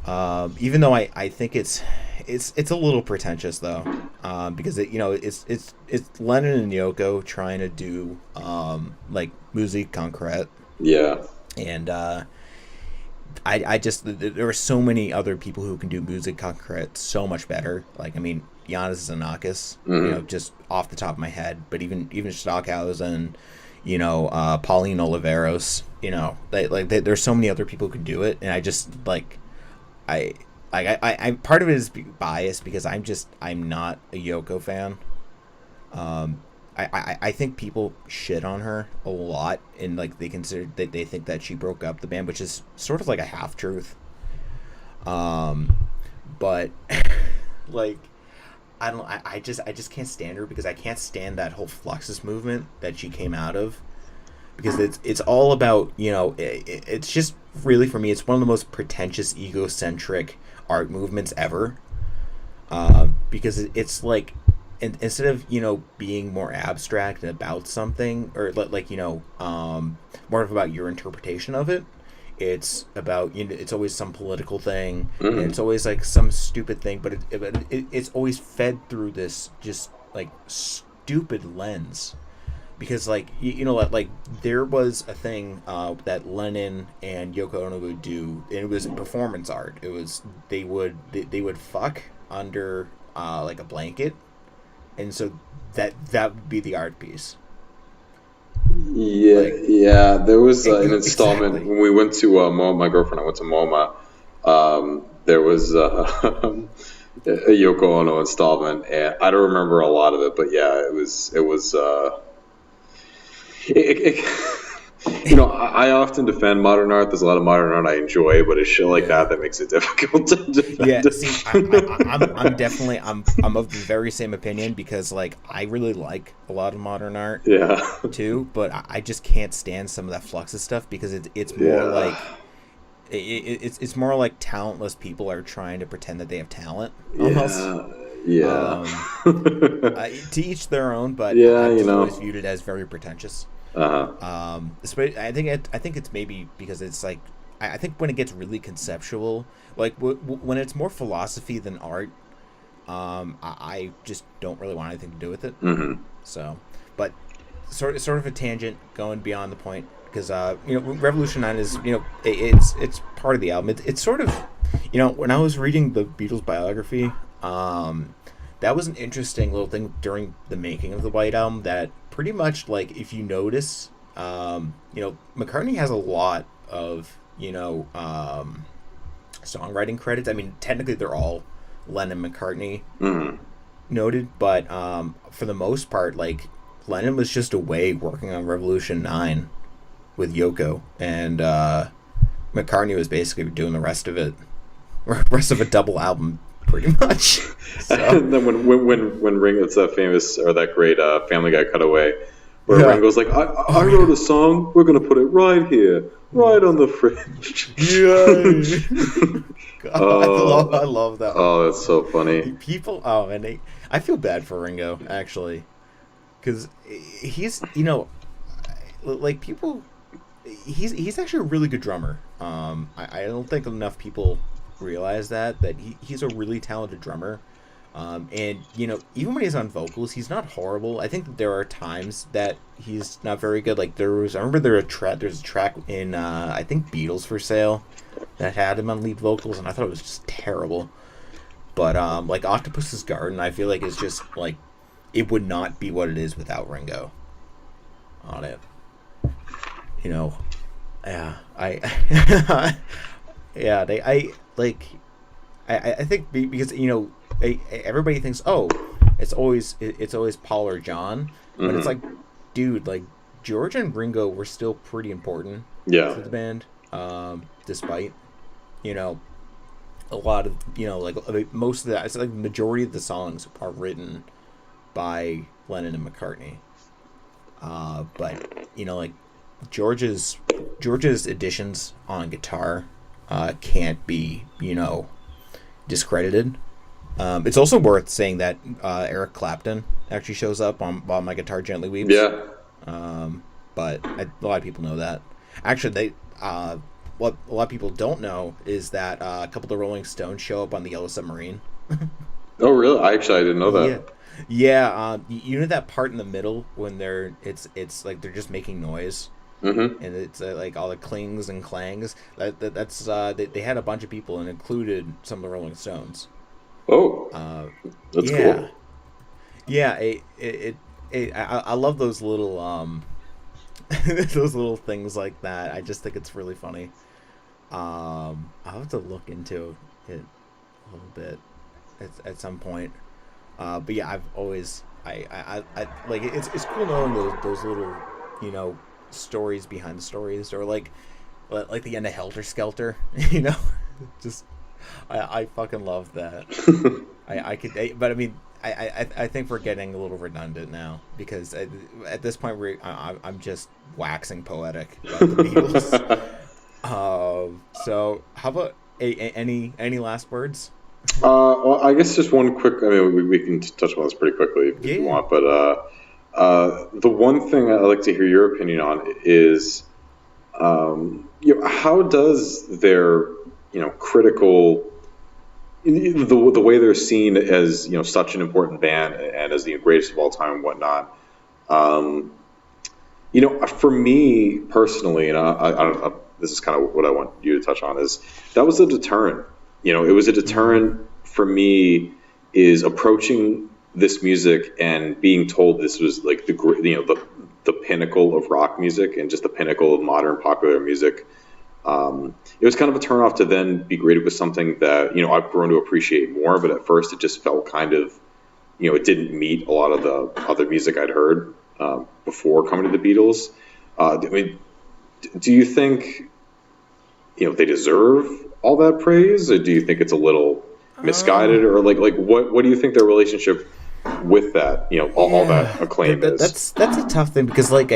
Even though I think it's a little pretentious though, because it's Lennon and Yoko trying to do musique concrète. Yeah. And I just, there are so many other people who can do musique concrète so much better. Yannis Xenakis, just off the top of my head, but even Stockhausen, Pauline Oliveros, there's so many other people who can do it, and I just I part of it is biased because I'm not a Yoko fan. I think people shit on her a lot, and they they think that she broke up the band, which is sort of like a half truth. But I just can't stand her because I can't stand that whole Fluxus movement that she came out of, because it's all about, it's just really, for me, it's one of the most pretentious, egocentric art movements ever, because it's instead of being more abstract and about something, or more of about your interpretation of it, it's about, it's always some political thing, and it's always some stupid thing, but it's always fed through this just stupid lens, because there was a thing that Lennon and Yoko Ono would do, and it was performance art. It was they would fuck under a blanket, and so that would be the art piece. Yeah. There was an installment exactly. when we went to MoMA. My girlfriend and I went to MoMA. There was a Yoko Ono installment, and I don't remember a lot of it, but yeah, it was. I often defend modern art. There's a lot of modern art I enjoy, but it's shit like Yeah. that makes it difficult to Yeah, defend it. see, I'm definitely I'm of the very same opinion because like I really like a lot of modern art Yeah. too, but I just can't stand some of that Fluxus stuff because it's more Yeah. like it's more like talentless people are trying to pretend that they have talent almost. Yeah. Yeah. Um, to each their own, but Yeah, I've just always viewed it as very pretentious. Uh-huh. I think it's maybe because it's like I think when it gets really conceptual, like when it's more philosophy than art, I just don't really want anything to do with it. Mm-hmm. So, but sort of a tangent going beyond the point because Revolution 9 is it's part of the album. It's sort of when I was reading the Beatles biography, that was an interesting little thing during the making of the White Album that pretty much like if you notice, McCartney has a lot of songwriting credits. I mean, technically they're all Lennon McCartney Mm-hmm. noted, but for the most part, like Lennon was just away working on Revolution 9 with Yoko, and McCartney was basically doing the rest of a double album, pretty much. So. And then when Ringo, it's that famous or that great Family Guy cutaway where Ringo's like, I wrote a song, we're gonna put it right here, right on the fridge. Yeah. God, I love that one. Oh, that's so funny. People, I feel bad for Ringo actually, because he's like people, he's actually a really good drummer. I don't think enough people realize that he's a really talented drummer. And even when he's on vocals, he's not horrible. I think that there are times that he's not very good. Like I remember there's a track in I think Beatles for Sale that had him on lead vocals, and I thought it was just terrible. But like Octopus's Garden, I feel like is just like it would not be what it is without Ringo on it. Yeah, yeah, I think because everybody thinks it's always Paul or John, but it's like, dude, like George and Ringo were still pretty important to the band, despite a lot of like most of it's like the majority of the songs are written by Lennon and McCartney, but like George's additions on guitar can't be discredited. It's also worth saying that Eric Clapton actually shows up on While My Guitar Gently Weeps. Yeah. But a lot of people know that. Actually, what a lot of people don't know is that a couple of the Rolling Stones show up on the Yellow Submarine. Oh, really? I didn't know that. Yeah. You know that part in the middle when it's like they're just making noise. Mm-hmm. And it's like all the clings and clangs. That's they had a bunch of people and included some of the Rolling Stones. Oh, that's cool. Yeah, I love those little those little things like that. I just think it's really funny. I'll have to look into it a little bit at some point. But yeah, I've always I like it's cool knowing those little stories behind the stories, or like the end of Helter Skelter. Just I fucking love that. But I mean, I think we're getting a little redundant now because at this point I'm just waxing poetic about the Beatles. So how about any last words? Well, I guess just one quick. I mean, we can touch on this pretty quickly if you want, but the one thing I'd like to hear your opinion on is, how does their critical, the way they're seen as such an important band and as the greatest of all time and whatnot. For me personally, and I this is kind of what I want you to touch on, is that was a deterrent. It was a deterrent for me, is approaching this music and being told this was like the the pinnacle of rock music and just the pinnacle of modern popular music. It was kind of a turnoff to then be greeted with something that, I've grown to appreciate more, but at first it just felt kind of, it didn't meet a lot of the other music I'd heard before coming to the Beatles. I mean, do you think, they deserve all that praise, or do you think it's a little misguided, or like what do you think their relationship with that, all that acclaim is? That's a tough thing, because like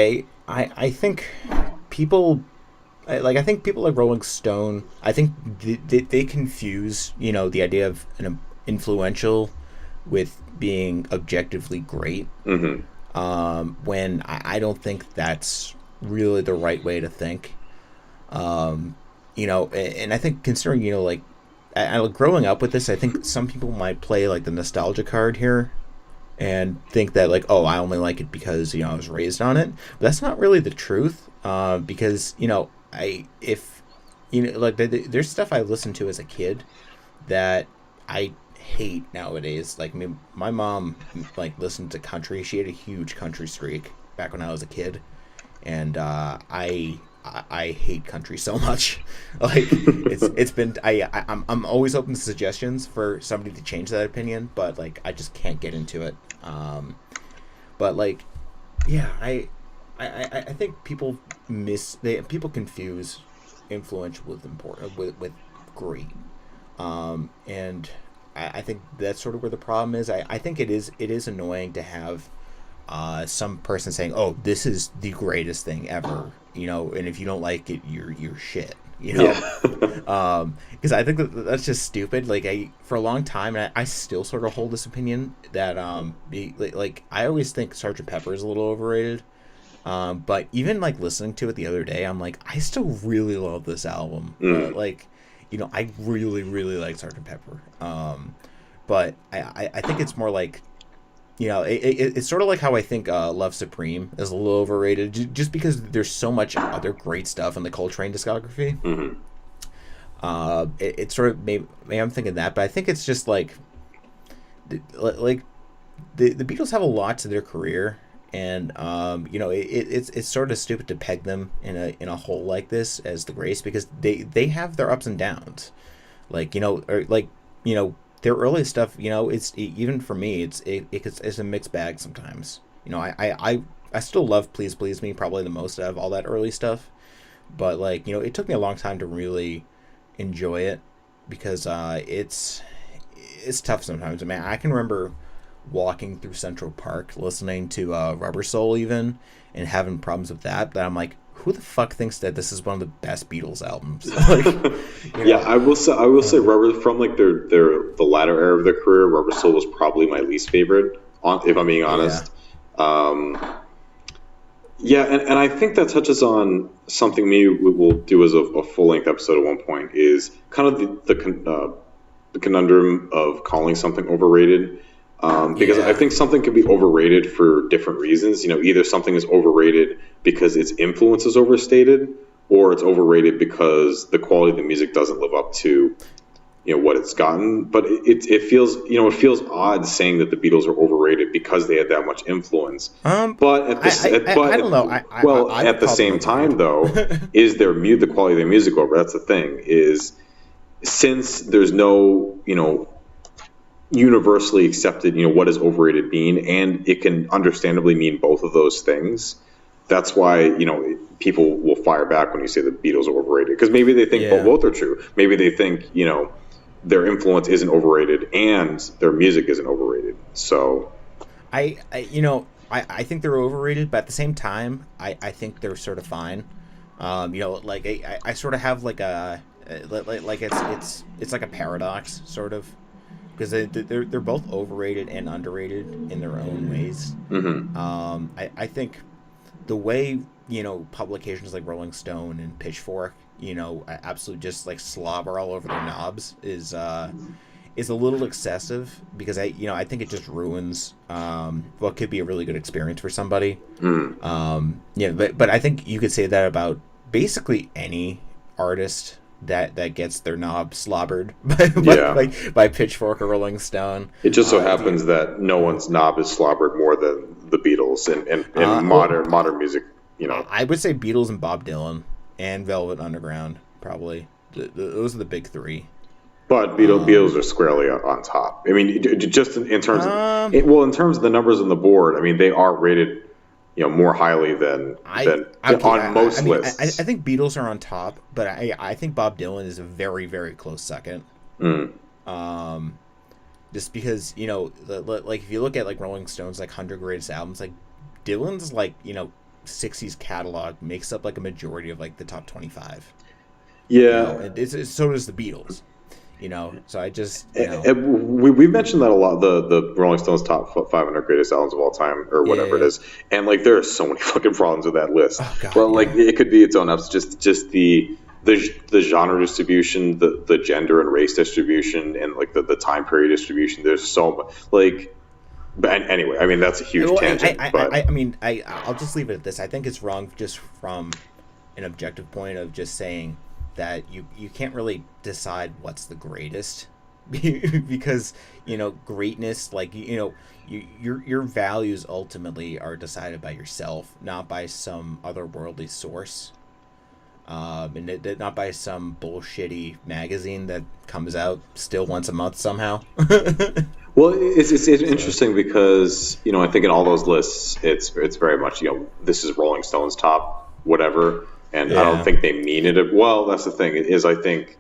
I think people. I think people like Rolling Stone, I think they confuse, the idea of an influential with being objectively great. When I don't think that's really the right way to think. And I think considering, growing up with this, I think some people might play like the nostalgia card here and think that like, oh, I only like it because, I was raised on it. But that's not really the truth, because, there's stuff I listened to as a kid that I hate nowadays. Like, I mean, my mom like listened to country. She had a huge country streak back when I was a kid, and I hate country so much. Like, it's been I'm always open to suggestions for somebody to change that opinion, but like I just can't get into it. But like, yeah, I think people confuse influential with important with great, and I think that's sort of where the problem is. I think it is annoying to have some person saying, "Oh, this is the greatest thing ever," and if you don't like it, you're shit. Because I think that's just stupid. Like, for a long time, and I still sort of hold this opinion that I always think Sgt. Pepper is a little overrated. But even like listening to it the other day, I'm like, I still really love this album. I really, really like Sgt. Pepper. But I think it's more like, it's sort of like how I think Love Supreme is a little overrated, just because there's so much other great stuff in the Coltrane discography. It sort of maybe I'm thinking that, but I think it's just like the Beatles have a lot to their career. And it's sort of stupid to peg them in a hole like this as the greatest, because they have their ups and downs, their early stuff. It's, even for me, it's a mixed bag sometimes. I still love Please Please Me probably the most out of all that early stuff, but it took me a long time to really enjoy it, because it's tough sometimes. I mean, I can remember walking through Central Park listening to Rubber Soul even, and having problems with that, but I'm like, who the fuck thinks that this is one of the best Beatles albums? Yeah, I will say Rubber, from like the latter era of their career, Rubber Soul was probably my least favorite, if I'm being honest. And I think that touches on something we will do as a full-length episode at one point, is kind of the conundrum of calling something overrated. Because I think something can be overrated for different reasons. Either something is overrated because its influence is overstated, or it's overrated because the quality of the music doesn't live up to, what it's gotten. But it feels odd saying that the Beatles are overrated because they had that much influence. But at the same time, though, is the quality of their music over? That's the thing. Is, since there's no universally accepted, what does overrated mean, and it can understandably mean both of those things. That's why, people will fire back when you say the Beatles are overrated, because maybe they think both are true. Maybe they think, their influence isn't overrated and their music isn't overrated. So I think they're overrated, but at the same time, I think they're sort of fine. I sort of have like a it's like a paradox, sort of, because they're both overrated and underrated in their own ways. I think the way publications like Rolling Stone and Pitchfork absolutely just like slobber all over their knobs is a little excessive, because I think it just ruins what could be a really good experience for somebody. But I think you could say that about basically any artist that gets their knob slobbered by Pitchfork or Rolling Stone. It just so happens that no one's knob is slobbered more than the Beatles and modern music. I would say Beatles and Bob Dylan and Velvet Underground probably. Those are the big three. But Beatles are squarely on top. I mean, just in terms in terms of the numbers on the board, I mean, they are rated, more highly than on most lists. I think Beatles are on top, but I think Bob Dylan is a very, very close second. Just because, like if you look at like Rolling Stone's like 100 greatest albums, like Dylan's like 60s catalog makes up like a majority of like the top 25. Yeah, so does the Beatles. So I just we mentioned that a lot. The Rolling Stones top 500 greatest albums of all time, or whatever it is, and like there are so many fucking problems with that list. Oh, God, well, like it could be its own ups. Just the genre distribution, the gender and race distribution, and like the time period distribution. There's so much like. But anyway, I mean that's a huge tangent. I'll just leave it at this. I think it's wrong just from an objective point of just saying that you can't really decide what's the greatest because greatness, like your values ultimately are decided by yourself, not by some otherworldly source, and not by some bullshitty magazine that comes out still once a month somehow. Well, it's interesting because I think in all those lists it's very much this is Rolling Stone's top whatever. And I don't think they mean it. Well, that's the thing is I think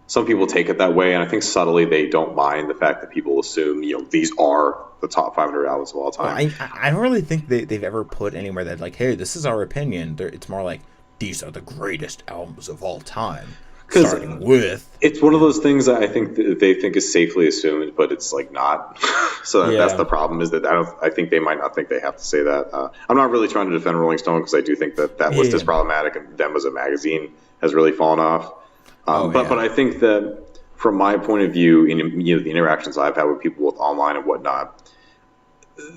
some people take it that way, and I think subtly they don't mind the fact that people assume these are the top 500 albums of all time. Well, I don't really think they've ever put anywhere that like, hey, this is our opinion. It's more like these are the greatest albums of all time. Starting with, it's one of those things that I think they think is safely assumed, but it's like not. So that's the problem. Is that I think they might not think they have to say that. I'm not really trying to defend Rolling Stone because I do think that list is problematic, and them as a magazine has really fallen off. But I think that from my point of view, the interactions I've had with people with online and whatnot,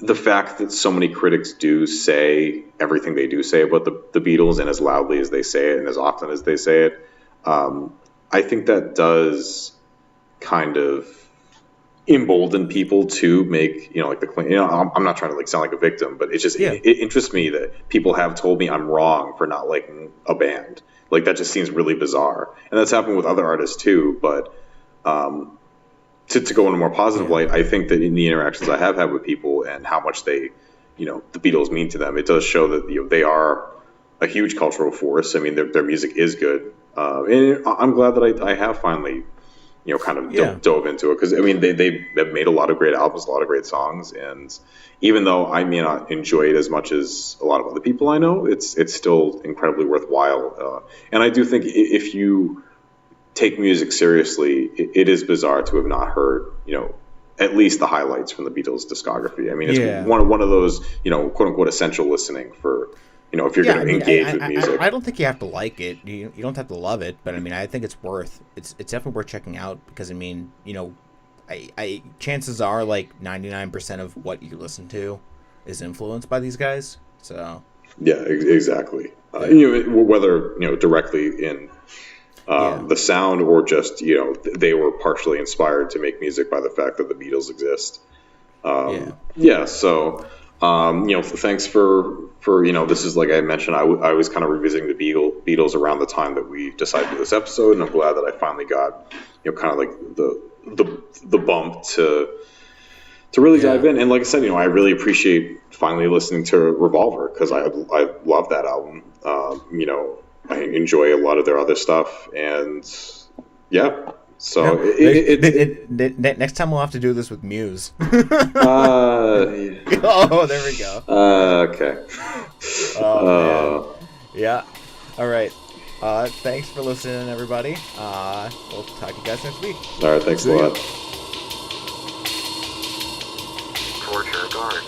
the fact that so many critics do say everything they do say about the Beatles and as loudly as they say it and as often as they say it. I think that does kind of embolden people to make, like the claim. I'm not trying to like sound like a victim, but it's just it interests me that people have told me I'm wrong for not liking a band. Like that just seems really bizarre, and that's happened with other artists too. But to go in a more positive light, I think that in the interactions I have had with people and how much they, the Beatles mean to them, it does show that they are a huge cultural force. I mean, their music is good. And I'm glad that I have finally, kind of dove into it because I mean they have made a lot of great albums, a lot of great songs, and even though I may not enjoy it as much as a lot of other people I know, it's still incredibly worthwhile. And I do think if you take music seriously, it is bizarre to have not heard at least the highlights from the Beatles discography. I mean, it's one of those quote unquote essential listening for. If you're going to engage with music. I don't think you have to like it. You don't have to love it, but I mean, I think it's definitely worth checking out because I mean, chances are like 99% of what you listen to is influenced by these guys. So yeah, exactly. Whether directly in the sound or just they were partially inspired to make music by the fact that the Beatles exist. So. Thanks for this is like I mentioned, I was kind of revisiting the Beatles around the time that we decided to do this episode, and I'm glad that I finally got kind of like the bump to really dive in. And like I said, I really appreciate finally listening to Revolver because I love that album. I enjoy a lot of their other stuff, and So next time we'll have to do this with Muse. Oh, there we go. Okay. Yeah. All right. Thanks for listening, everybody. We'll talk to you guys next week. All right. Thanks a lot. Torture guard.